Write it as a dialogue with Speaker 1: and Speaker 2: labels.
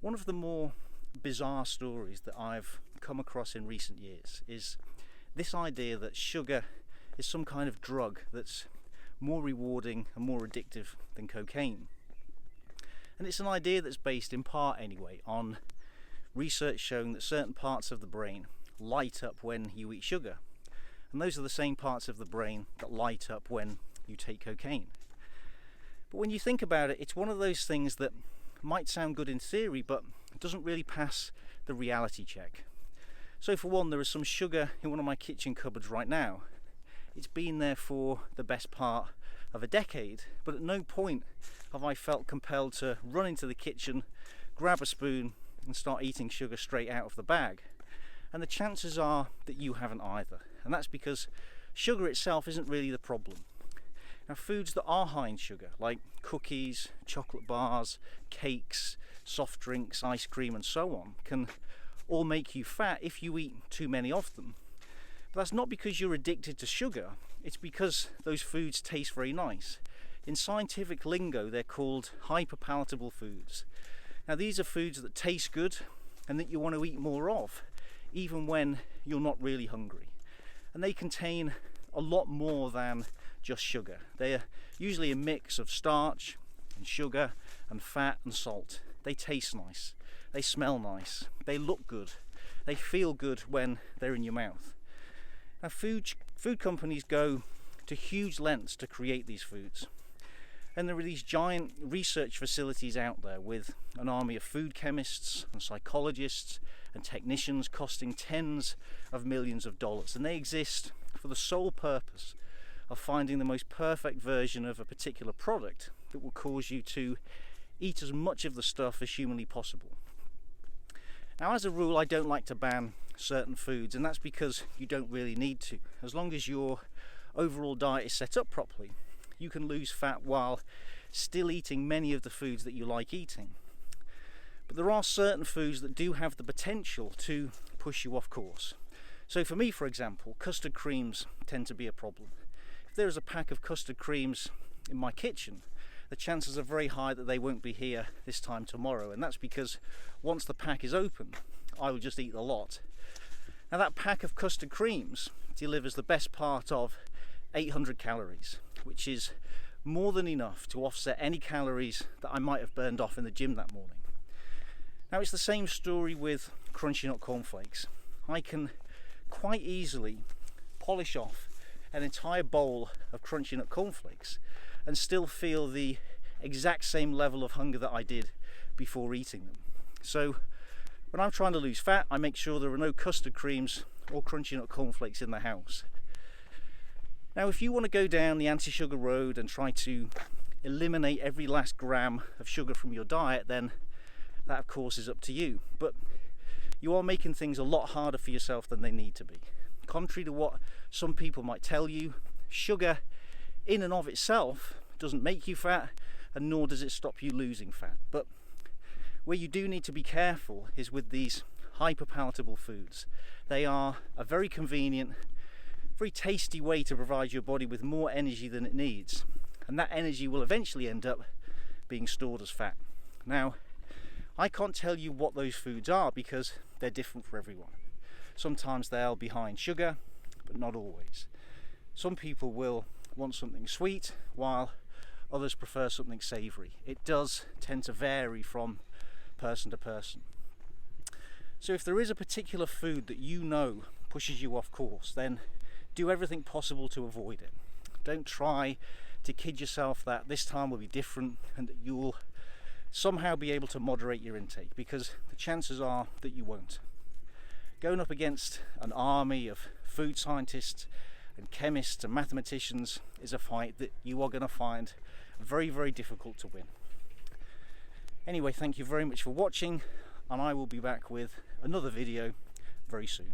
Speaker 1: One of the more bizarre stories that I've come across in recent years is this idea that sugar is some kind of drug that's more rewarding and more addictive than cocaine. And it's an idea that's based in part anyway on research showing that certain parts of the brain light up when you eat sugar. And those are the same parts of the brain that light up when you take cocaine. But when you think about it, it's one of those things that might sound good in theory, but it doesn't really pass the reality check. So for one, there is some sugar in one of my kitchen cupboards right now. It's been there for the best part of a decade, but at no point have I felt compelled to run into the kitchen, grab a spoon and start eating sugar straight out of the bag. And the chances are that you haven't either. And that's because sugar itself isn't really the problem. Now, foods that are high in sugar, like cookies, chocolate bars, cakes, soft drinks, ice cream and so on, can all make you fat if you eat too many of them. But that's not because you're addicted to sugar, it's because those foods taste very nice. In scientific lingo, they're called hyperpalatable foods. Now, these are foods that taste good and that you want to eat more of, even when you're not really hungry. And they contain a lot more than just sugar. They are usually a mix of starch and sugar and fat and salt. They taste nice, they smell nice, they look good, they feel good when they're in your mouth. Now, food companies go to huge lengths to create these foods. And there are these giant research facilities out there with an army of food chemists and psychologists and technicians costing tens of millions of dollars. And they exist for the sole purpose of finding the most perfect version of a particular product that will cause you to eat as much of the stuff as humanly possible. Now, as a rule, I don't like to ban certain foods, and that's because you don't really need to. As long as your overall diet is set up properly, you can lose fat while still eating many of the foods that you like eating. But there are certain foods that do have the potential to push you off course. So for me, for example, custard creams tend to be a problem. If there is a pack of custard creams in my kitchen, the chances are very high that they won't be here this time tomorrow, and that's because once the pack is open, I will just eat the lot. Now, that pack of custard creams delivers the best part of 800 calories, which is more than enough to offset any calories that I might have burned off in the gym that morning. Now, it's the same story with Crunchy Nut cornflakes. I can quite easily polish off an entire bowl of Crunchy Nut cornflakes and still feel the exact same level of hunger that I did before eating them. So when I'm trying to lose fat, I make sure there are no custard creams or Crunchy Nut cornflakes in the house. Now, if you want to go down the anti-sugar road and try to eliminate every last gram of sugar from your diet, then that of course is up to you. But you are making things a lot harder for yourself than they need to be. Contrary to what some people might tell you, sugar in and of itself doesn't make you fat, and nor does it stop you losing fat. But where you do need to be careful is with these hyperpalatable foods. They are a very convenient, very tasty way to provide your body with more energy than it needs, and that energy will eventually end up being stored as fat. Now, I can't tell you what those foods are because they're different for everyone. Sometimes they'll be high in sugar, but not always. Some people will want something sweet, while others prefer something savoury. It does tend to vary from person to person. So if there is a particular food that you know pushes you off course, then do everything possible to avoid it. Don't try to kid yourself that this time will be different and that you'll somehow be able to moderate your intake, because the chances are that you won't. Going up against an army of food scientists and chemists and mathematicians is a fight that you are going to find very, very difficult to win. Anyway, thank you very much for watching, and I will be back with another video very soon.